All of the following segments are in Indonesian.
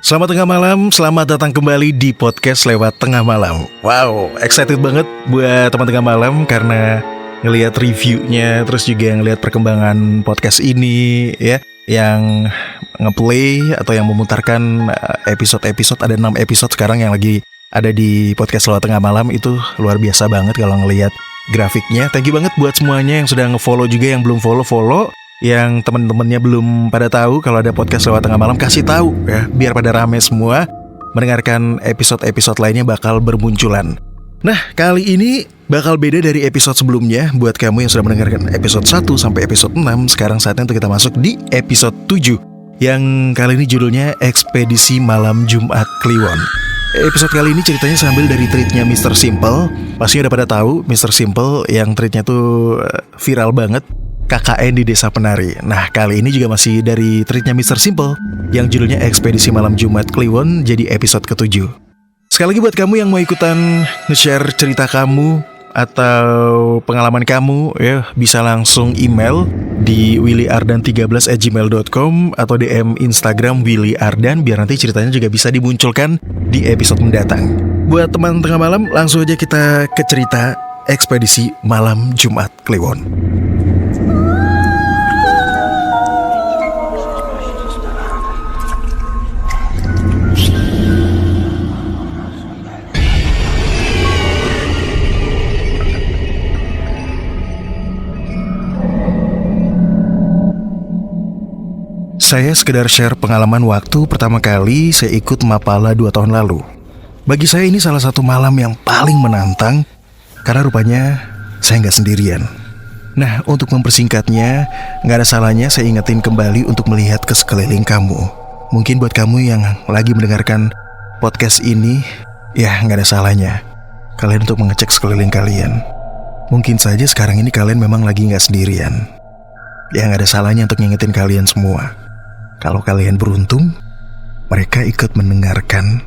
Selamat tengah malam, selamat datang kembali di podcast lewat tengah malam. Wow, excited banget buat teman tengah malam karena ngelihat reviewnya, terus juga ngelihat perkembangan podcast ini ya, yang ngeplay atau yang memutarkan episode-episode. Ada 6 episode sekarang yang lagi ada di podcast lewat tengah malam. Itu luar biasa banget kalau ngelihat grafiknya. Thank you banget buat semuanya yang sudah nge-follow juga, yang belum follow. Yang temen-temennya belum pada tahu kalau ada podcast lewat tengah malam, kasih tahu ya, biar pada rame semua mendengarkan episode-episode lainnya bakal bermunculan. Nah, kali ini bakal beda dari episode sebelumnya. Buat kamu yang sudah mendengarkan episode 1 sampai episode 6, sekarang saatnya untuk kita masuk di episode 7, yang kali ini judulnya Ekspedisi Malam Jumat Kliwon. Episode kali ini ceritanya sambil dari tweetnya Mr. Simple. Pasti udah pada tahu Mr. Simple yang tweetnya tuh viral banget, KKN di Desa Penari. Nah, kali ini juga masih dari tweetnya Mr. Simple yang judulnya Ekspedisi Malam Jumat Kliwon, jadi episode ke-7. Sekali lagi buat kamu yang mau ikutan nge-share cerita kamu atau pengalaman kamu ya, bisa langsung email di willyardan13@gmail.com atau DM Instagram willyardan, biar nanti ceritanya juga bisa dimunculkan di episode mendatang. Buat teman tengah malam, langsung aja kita ke cerita Ekspedisi Malam Jumat Kliwon. Saya sekedar share pengalaman waktu pertama kali saya ikut Mapala 2 tahun lalu. Bagi saya ini salah satu malam yang paling menantang, karena rupanya saya nggak sendirian. Nah, untuk mempersingkatnya, nggak ada salahnya saya ingetin kembali untuk melihat ke sekeliling kamu. Mungkin buat kamu yang lagi mendengarkan podcast ini, ya nggak ada salahnya kalian untuk mengecek sekeliling kalian. Mungkin saja sekarang ini kalian memang lagi nggak sendirian. Ya nggak ada salahnya untuk ngingetin kalian semua. Kalau kalian beruntung, mereka ikut mendengarkan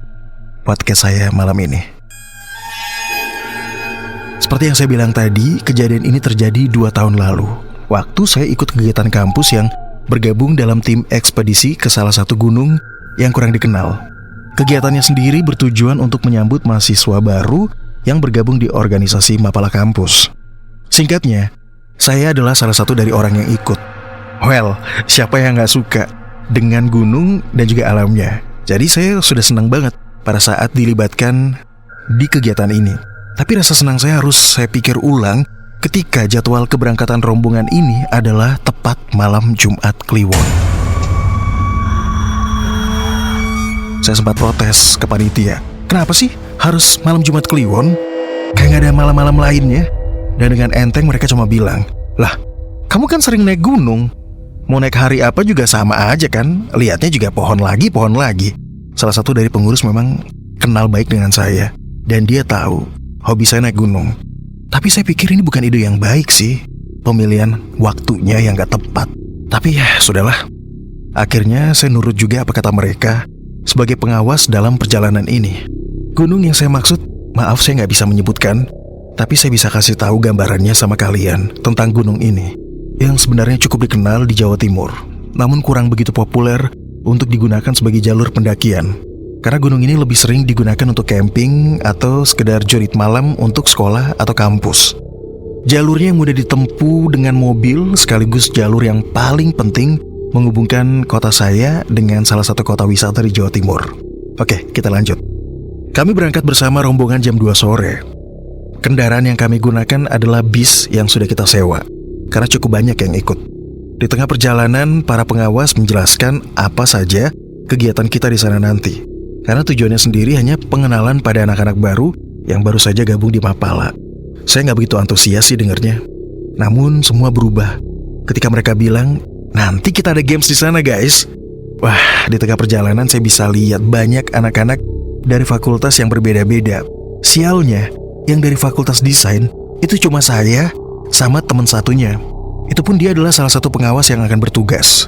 podcast saya malam ini. Seperti yang saya bilang tadi, kejadian ini terjadi 2 tahun lalu. Waktu saya ikut kegiatan kampus yang bergabung dalam tim ekspedisi ke salah satu gunung yang kurang dikenal. Kegiatannya sendiri bertujuan untuk menyambut mahasiswa baru yang bergabung di organisasi Mapala kampus. Singkatnya, saya adalah salah satu dari orang yang ikut. Well, siapa yang gak suka dengan gunung dan juga alamnya. Jadi saya sudah senang banget pada saat dilibatkan di kegiatan ini. Tapi rasa senang saya harus saya pikir ulang ketika jadwal keberangkatan rombongan ini adalah tepat malam Jumat Kliwon. Saya sempat protes ke panitia. Kenapa sih harus malam Jumat Kliwon? Kayak gak ada malam-malam lainnya? Dan dengan enteng mereka cuma bilang, "Lah, kamu kan sering naik gunung. Mau naik hari apa juga sama aja kan? Lihatnya juga pohon lagi. Salah satu dari pengurus memang kenal baik dengan saya, dan dia tahu hobi saya naik gunung. Tapi saya pikir ini bukan ide yang baik sih. Pemilihan waktunya yang gak tepat. Tapi ya sudahlah. Akhirnya saya nurut juga apa kata mereka sebagai pengawas dalam perjalanan ini. Gunung yang saya maksud, maaf saya gak bisa menyebutkan, tapi saya bisa kasih tahu gambarannya sama kalian tentang gunung ini, yang sebenarnya cukup dikenal di Jawa Timur, namun kurang begitu populer untuk digunakan sebagai jalur pendakian. Karena gunung ini lebih sering digunakan untuk camping atau sekedar jurit malam untuk sekolah atau kampus. Jalurnya yang mudah ditempuh dengan mobil, sekaligus jalur yang paling penting menghubungkan kota saya dengan salah satu kota wisata di Jawa Timur. Oke, kita lanjut. Kami berangkat bersama rombongan jam 2 sore. Kendaraan yang kami gunakan adalah bis yang sudah kita sewa, karena cukup banyak yang ikut. Di tengah perjalanan, para pengawas menjelaskan apa saja kegiatan kita di sana nanti. Karena tujuannya sendiri hanya pengenalan pada anak-anak baru yang baru saja gabung di Mapala. Saya nggak begitu antusias sih dengernya. Namun semua berubah ketika mereka bilang, "Nanti kita ada games di sana guys." Wah, di tengah perjalanan saya bisa lihat banyak anak-anak dari fakultas yang berbeda-beda. Sialnya, yang dari fakultas desain itu cuma saya sama teman satunya. Itu pun dia adalah salah satu pengawas yang akan bertugas.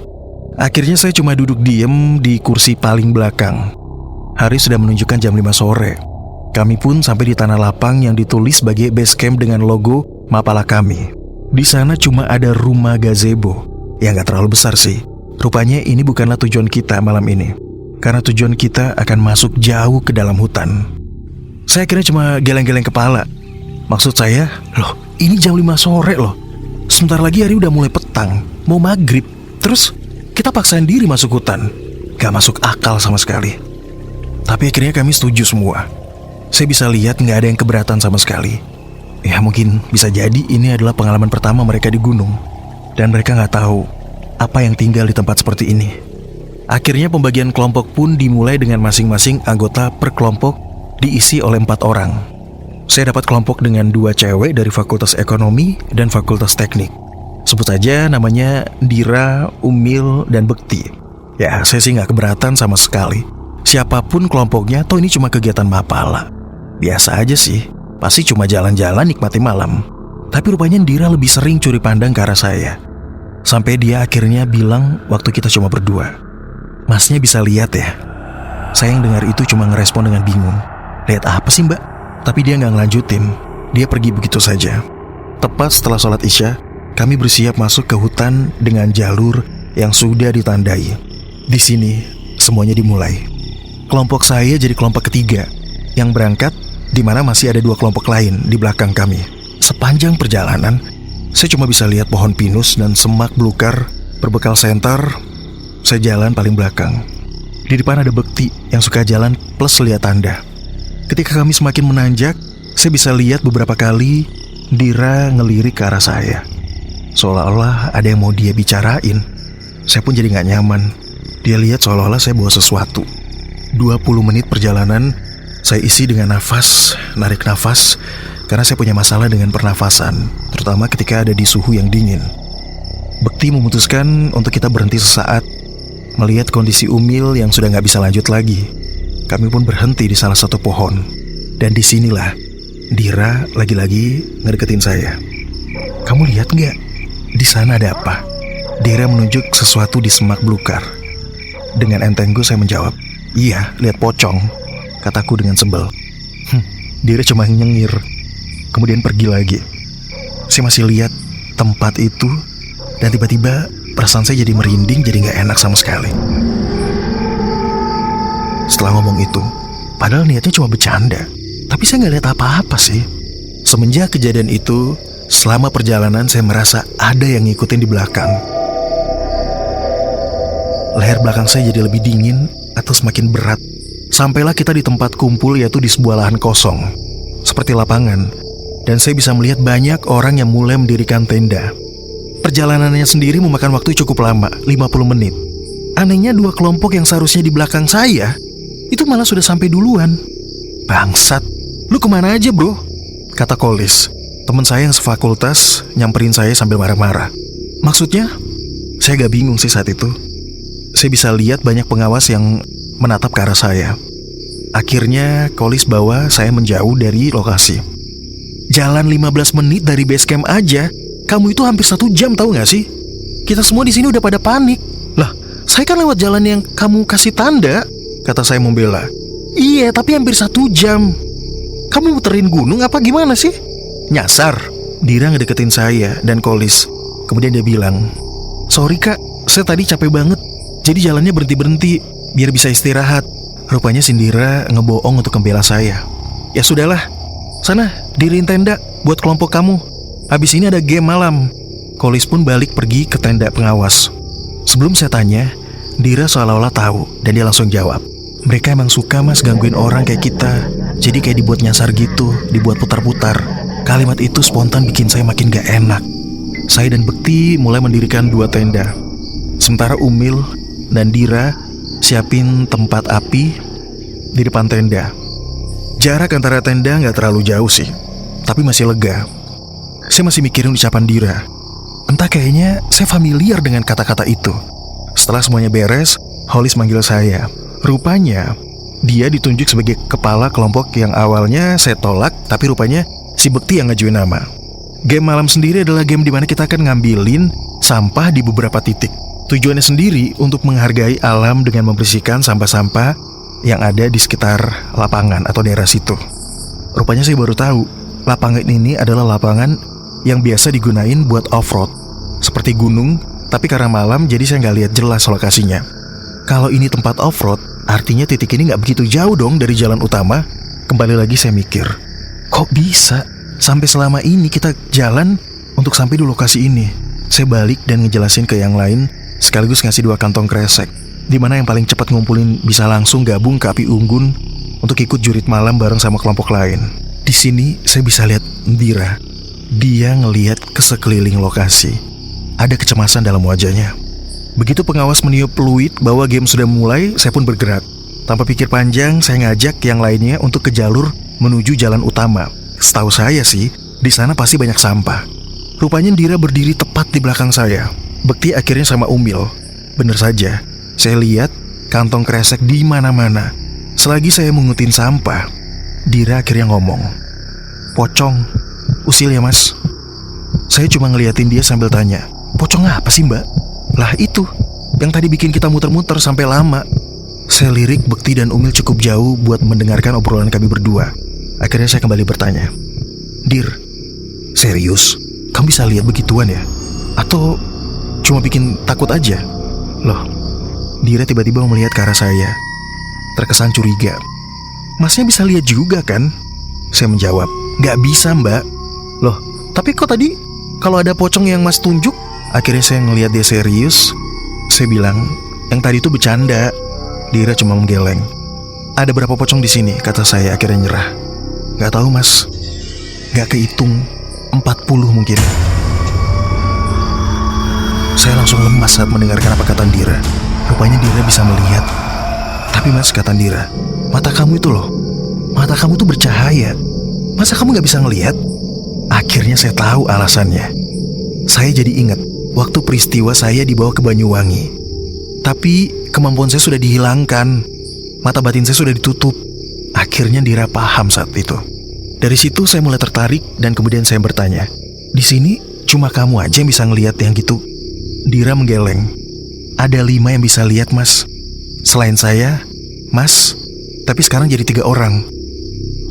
Akhirnya saya cuma duduk diem di kursi paling belakang. Hari sudah menunjukkan jam 5 sore. Kami pun sampai di tanah lapang yang ditulis sebagai base camp dengan logo Mapala kami. Di sana cuma ada rumah gazebo yang gak terlalu besar sih. Rupanya ini bukanlah tujuan kita malam ini. karena tujuan kita akan masuk jauh ke dalam hutan. Saya akhirnya cuma geleng-geleng kepala. Maksud saya, loh ini jam 5 sore loh. Sebentar lagi hari udah mulai petang, mau maghrib. Terus kita paksain diri masuk hutan. Gak masuk akal sama sekali. Tapi akhirnya kami setuju semua. Saya bisa lihat gak ada yang keberatan sama sekali. Ya mungkin bisa jadi ini adalah pengalaman pertama mereka di gunung. Dan mereka gak tahu apa yang tinggal di tempat seperti ini. Akhirnya pembagian kelompok pun dimulai dengan masing-masing anggota per kelompok diisi oleh 4 orang. Saya dapat kelompok dengan 2 cewek dari Fakultas Ekonomi dan Fakultas Teknik. Sebut saja namanya Dira, Umil, dan Bekti. Ya saya sih gak keberatan sama sekali. Siapapun kelompoknya, toh ini cuma kegiatan mapala. Biasa aja sih, pasti cuma jalan-jalan nikmati malam. Tapi rupanya Dira lebih sering curi pandang ke arah saya. Sampai dia akhirnya bilang waktu kita cuma berdua, "Masnya bisa lihat ya." Saya yang dengar itu cuma ngerespon dengan bingung. "Lihat apa sih mbak?" Tapi dia gak ngelanjutin. Dia pergi begitu saja. Tepat setelah sholat isya, kami bersiap masuk ke hutan dengan jalur yang sudah ditandai. Di sini semuanya dimulai. Kelompok saya jadi kelompok ketiga yang berangkat, di mana masih ada 2 kelompok lain di belakang kami. Sepanjang perjalanan, saya cuma bisa lihat pohon pinus dan semak belukar. Berbekal senter, saya jalan paling belakang. Di depan ada Bekti yang suka jalan plus lihat tanda. Ketika kami semakin menanjak, saya bisa lihat beberapa kali Dira ngelirik ke arah saya. Seolah-olah ada yang mau dia bicarain. Saya pun jadi gak nyaman. Dia lihat seolah-olah saya bawa sesuatu. 20 menit perjalanan, saya isi dengan nafas, narik nafas, karena saya punya masalah dengan pernafasan, terutama ketika ada di suhu yang dingin. Bekti memutuskan untuk kita berhenti sesaat. Melihat kondisi Umil yang sudah gak bisa lanjut lagi, kami pun berhenti di salah satu pohon. Dan disinilah Dira lagi-lagi ngedeketin saya. "Kamu lihat gak? Di sana ada apa?" Dira menunjuk sesuatu di semak belukar. Dengan entengku saya menjawab, "Iya, lihat pocong," kataku dengan sebel. Dira cuma nyengir, kemudian pergi lagi. Saya masih lihat tempat itu, dan tiba-tiba perasaan saya jadi merinding, jadi gak enak sama sekali. Setelah ngomong itu, padahal niatnya cuma bercanda, tapi saya gak lihat apa-apa sih. Semenjak kejadian itu, selama perjalanan saya merasa ada yang ngikutin di belakang. Leher belakang saya jadi lebih dingin atau semakin berat. Sampailah kita di tempat kumpul, yaitu di sebuah lahan kosong, seperti lapangan. Dan saya bisa melihat banyak orang yang mulai mendirikan tenda. Perjalanannya sendiri memakan waktu cukup lama, 50 menit. Anehnya 2 kelompok yang seharusnya di belakang saya, itu malah sudah sampai duluan. "Bangsat, lu kemana aja bro?" kata Kolis, teman saya yang sefakultas, nyamperin saya sambil marah-marah. Maksudnya, saya gak bingung sih saat itu. Saya bisa lihat banyak pengawas yang menatap ke arah saya. Akhirnya Kolis bawa saya menjauh dari lokasi. Jalan 15 menit dari base camp aja, kamu itu hampir 1 jam tahu gak sih? Kita semua di sini udah pada panik. "Lah, saya kan lewat jalan yang kamu kasih tanda," kata saya membela. "Iya, tapi hampir 1 jam. Kamu muterin gunung apa gimana sih?" "Nyasar." Dira ngedeketin saya dan Kolis. Kemudian dia bilang, "Sorry kak, saya tadi capek banget, jadi jalannya berhenti-berhenti biar bisa istirahat." Rupanya si Dira ngebohong untuk membela saya. "Ya sudahlah, sana diriin tenda buat kelompok kamu. Habis ini ada game malam." Kolis pun balik pergi ke tenda pengawas. Sebelum saya tanya, Dira seolah-olah tahu dan dia langsung jawab, "Mereka emang suka mas gangguin orang kayak kita. Jadi kayak dibuat nyasar gitu, dibuat putar-putar." Kalimat itu spontan bikin saya makin gak enak. Saya dan Bekti mulai mendirikan 2 tenda. Sementara Umil dan Dira siapin tempat api di depan tenda. Jarak antara tenda gak terlalu jauh sih, tapi masih lega. Saya masih mikirin ucapan Dira. Entah kayaknya saya familiar dengan kata-kata itu. Setelah semuanya beres, Holis manggil saya. Rupanya dia ditunjuk sebagai kepala kelompok yang awalnya saya tolak, tapi rupanya si Bekti yang ngajuin nama. Game malam sendiri adalah game di mana kita akan ngambilin sampah di beberapa titik. Tujuannya sendiri untuk menghargai alam dengan membersihkan sampah-sampah yang ada di sekitar lapangan atau daerah situ. Rupanya saya baru tahu, lapangan ini adalah lapangan yang biasa digunain buat off-road, seperti gunung, tapi karena malam jadi saya nggak lihat jelas lokasinya. Kalau ini tempat off-road, Artinya titik ini gak begitu jauh dong dari jalan utama. Kembali lagi saya mikir, kok bisa sampai selama ini kita jalan untuk sampai di lokasi ini? Saya balik dan ngejelasin ke yang lain, sekaligus ngasih 2 kantong kresek, dimana yang paling cepat ngumpulin bisa langsung gabung ke api unggun untuk ikut jurit malam bareng sama kelompok lain. Di sini saya bisa lihat Indira. Dia ngelihat ke sekeliling lokasi. Ada kecemasan dalam wajahnya. Begitu pengawas meniup peluit bahwa game sudah mulai, saya pun bergerak. Tanpa pikir panjang, saya ngajak yang lainnya untuk ke jalur menuju jalan utama. Setahu saya sih, di sana pasti banyak sampah. Rupanya Indira berdiri tepat di belakang saya. Bekti akhirnya sama Umil. Bener saja, saya lihat kantong kresek di mana-mana. Selagi saya mengutin sampah, Dira akhirnya ngomong, "Pocong, usil ya mas." Saya cuma ngeliatin dia sambil tanya, "Pocong apa sih mbak?" "Lah itu, yang tadi bikin kita muter-muter sampai lama." Saya lirik Bekti dan Umil cukup jauh buat mendengarkan obrolan kami berdua. Akhirnya saya kembali bertanya, "Dir, serius? Kamu bisa lihat begituan ya? Atau cuma bikin takut aja?" Loh, Dira tiba-tiba melihat ke arah saya. Terkesan curiga. "Masnya bisa lihat juga kan?" Saya menjawab, "Gak bisa mbak." "Loh, tapi kok tadi kalau ada pocong yang mas tunjuk?" Akhirnya saya ngelihat dia serius. Saya bilang, "Yang tadi itu bercanda." Dira cuma menggeleng. "Ada berapa pocong di sini?" kata saya akhirnya nyerah. "Gak tahu mas, gak kehitung, 40 mungkin." Saya langsung lemas saat mendengarkan apa kata Dira. Rupanya Dira bisa melihat. "Tapi mas," kata Dira, "mata kamu itu loh, mata kamu tuh bercahaya. Masa kamu gak bisa ngelihat?" Akhirnya saya tahu alasannya. Saya jadi ingat waktu peristiwa saya dibawa ke Banyuwangi. Tapi kemampuan saya sudah dihilangkan. Mata batin saya sudah ditutup. Akhirnya Dira paham saat itu. Dari situ saya mulai tertarik dan kemudian saya bertanya, "Di sini cuma kamu aja yang bisa ngelihat yang gitu?" Dira menggeleng. "Ada 5 yang bisa lihat mas. Selain saya, mas, tapi sekarang jadi 3 orang."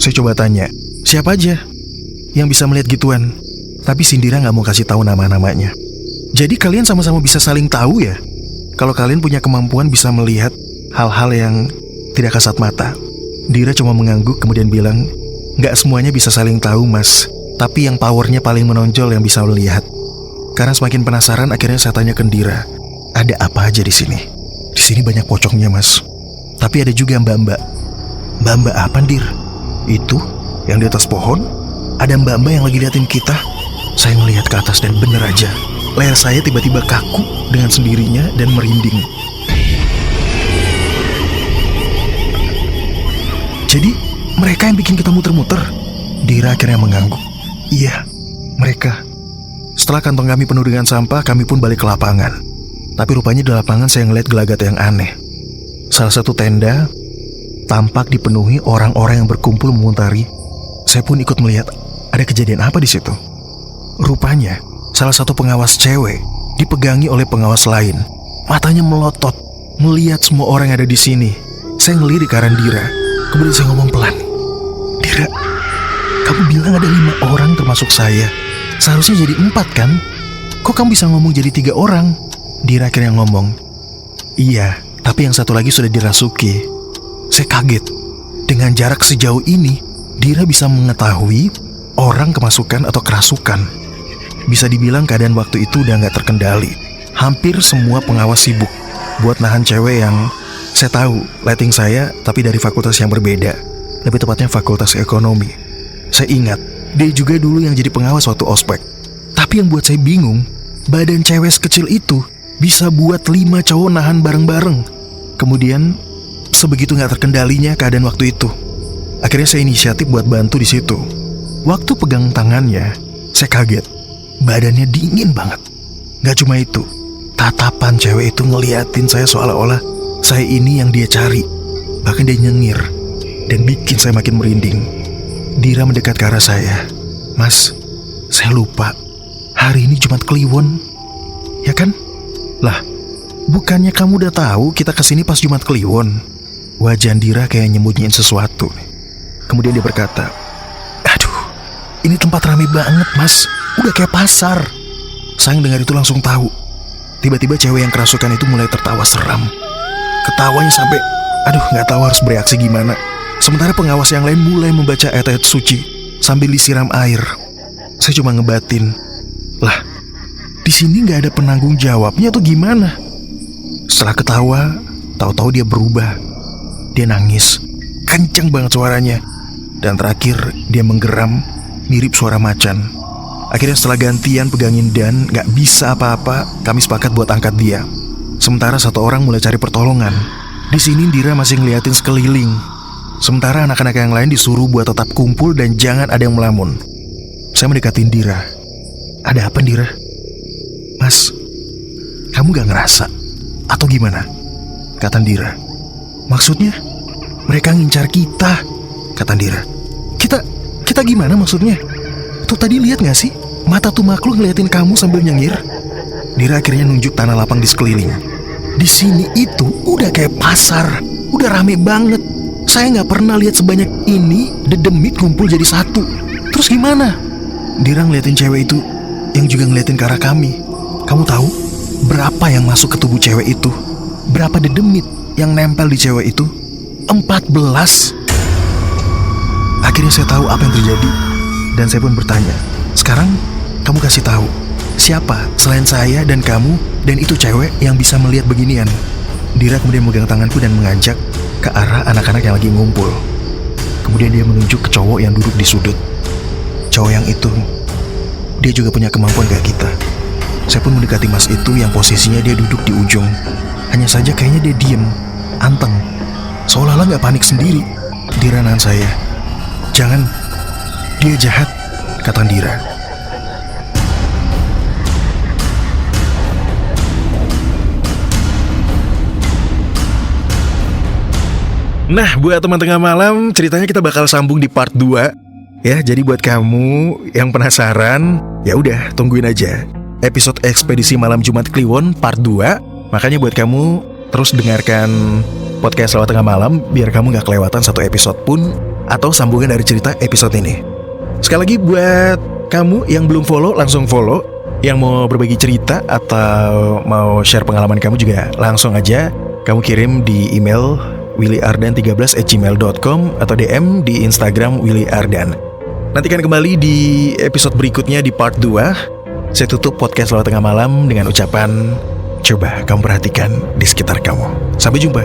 Saya coba tanya, "Siapa aja yang bisa melihat gituan?" Tapi Sindira gak mau kasih tahu nama-namanya. "Jadi kalian sama-sama bisa saling tahu ya? Kalau kalian punya kemampuan bisa melihat hal-hal yang tidak kasat mata?" Dira cuma mengangguk kemudian bilang, "Gak semuanya bisa saling tahu mas, tapi yang powernya paling menonjol yang bisa melihat." Karena semakin penasaran akhirnya saya tanya ke Dira, "Ada apa aja di sini?" "Di sini banyak pocongnya mas, tapi ada juga mbak-mbak." "Mbak-mbak apa Dir?" "Itu yang di atas pohon, ada mbak-mbak yang lagi liatin kita." Saya melihat ke atas dan bener aja, leher saya tiba-tiba kaku dengan sendirinya dan merinding. "Jadi mereka yang bikin kita muter-muter?" Dira akhirnya mengangguk. "Iya, mereka." Setelah kantong kami penuh dengan sampah, kami pun balik ke lapangan. Tapi rupanya di lapangan saya ngeliat gelagat yang aneh. Salah satu tenda tampak dipenuhi orang-orang yang berkumpul menguntari. Saya pun ikut melihat ada kejadian apa di situ. Rupanya salah satu pengawas cewek dipegangi oleh pengawas lain. Matanya melotot, melihat semua orang yang ada di sini. Saya ngelirik ke arah Dira. Kemudian saya ngomong pelan, "Dira, kamu bilang ada 5 orang termasuk saya. Seharusnya jadi 4 kan? Kok kamu bisa ngomong jadi 3 orang?" Dira akhirnya ngomong, "Iya, tapi yang satu lagi sudah dirasuki." Saya kaget. Dengan jarak sejauh ini, Dira bisa mengetahui orang kemasukan atau kerasukan. Bisa dibilang keadaan waktu itu udah gak terkendali. Hampir semua pengawas sibuk buat nahan cewek yang saya tahu lighting saya, tapi dari fakultas yang berbeda. Lebih tepatnya fakultas ekonomi. Saya ingat, dia juga dulu yang jadi pengawas waktu ospek. Tapi yang buat saya bingung, badan cewek sekecil itu bisa buat 5 cowok nahan bareng-bareng. Kemudian, sebegitu gak terkendalinya keadaan waktu itu. Akhirnya saya inisiatif buat bantu di situ. Waktu pegang tangannya, saya kaget. Badannya dingin banget. Gak cuma itu, tatapan cewek itu ngeliatin saya seolah-olah saya ini yang dia cari. Bahkan dia nyengir dan bikin saya makin merinding. Dira mendekat ke arah saya. "Mas, saya lupa, hari ini Jumat Kliwon, ya kan?" "Lah, bukannya kamu udah tahu kita kesini pas Jumat Kliwon?" Wajah Dira kayak nyembunyiin sesuatu. Kemudian dia berkata, "Aduh, ini tempat rame banget mas, udah kayak pasar." Saya dengar itu langsung tahu. Tiba-tiba cewek yang kerasukan itu mulai tertawa seram. Ketawanya sampai Aduh, gak tahu harus bereaksi gimana. Sementara pengawas yang lain mulai membaca ayat-ayat suci sambil disiram air. Saya cuma ngebatin, lah, di sini gak ada penanggung jawabnya atau gimana? Setelah ketawa, tahu-tahu dia berubah. Dia nangis, kencang banget suaranya. Dan terakhir dia menggeram, mirip suara macan. Akhirnya setelah gantian pegangin Dan gak bisa apa-apa, kami sepakat buat angkat dia. Sementara satu orang mulai cari pertolongan. Di sini Dira masih ngeliatin sekeliling. Sementara anak-anak yang lain disuruh buat tetap kumpul dan jangan ada yang melamun. Saya mendekatin Dira. Ada apa, Dira? Mas, kamu gak ngerasa? Atau gimana? Kata Dira. Maksudnya? Mereka ngincar kita, kata Dira. Kita gimana maksudnya? Tuh tadi lihat gak sih? Mata tuh makhluk ngeliatin kamu sambil nyengir. Dira akhirnya nunjuk tanah lapang di sekeliling. Di sini itu udah kayak pasar, udah rame banget. Saya gak pernah lihat sebanyak ini dedemit kumpul jadi satu. Terus gimana? Dira ngeliatin cewek itu yang juga ngeliatin ke arah kami. Kamu tahu berapa yang masuk ke tubuh cewek itu? Berapa dedemit yang nempel di cewek itu? 14. Akhirnya saya tahu apa yang terjadi. Dan saya pun bertanya, sekarang kamu kasih tahu, siapa selain saya dan kamu dan itu cewek yang bisa melihat beginian? Dira kemudian memegang tanganku dan mengajak ke arah anak-anak yang lagi ngumpul. Kemudian dia menunjuk ke cowok yang duduk di sudut. Cowok yang itu, dia juga punya kemampuan kayak kita. Saya pun mendekati mas itu yang posisinya dia duduk di ujung. Hanya saja kayaknya dia diem, anteng, seolah-olah gak panik sendiri. Dira nahan saya. Jangan, dia jahat, kata Dira. Nah, buat teman tengah malam, ceritanya kita bakal sambung di part 2. Ya, jadi buat kamu yang penasaran, ya udah tungguin aja episode Ekspedisi Malam Jumat Kliwon part 2. Makanya buat kamu terus dengarkan podcast Lewat Tengah Malam biar kamu gak kelewatan satu episode pun atau sambungan dari cerita episode ini. Sekali lagi buat kamu yang belum follow, langsung follow. Yang mau berbagi cerita atau mau share pengalaman kamu juga langsung aja kamu kirim di email willyardan13@gmail.com atau DM di Instagram willyardan. Nantikan kembali di episode berikutnya di part 2. Saya tutup podcast Lewat Tengah Malam dengan ucapan, coba kamu perhatikan di sekitar kamu. Sampai jumpa.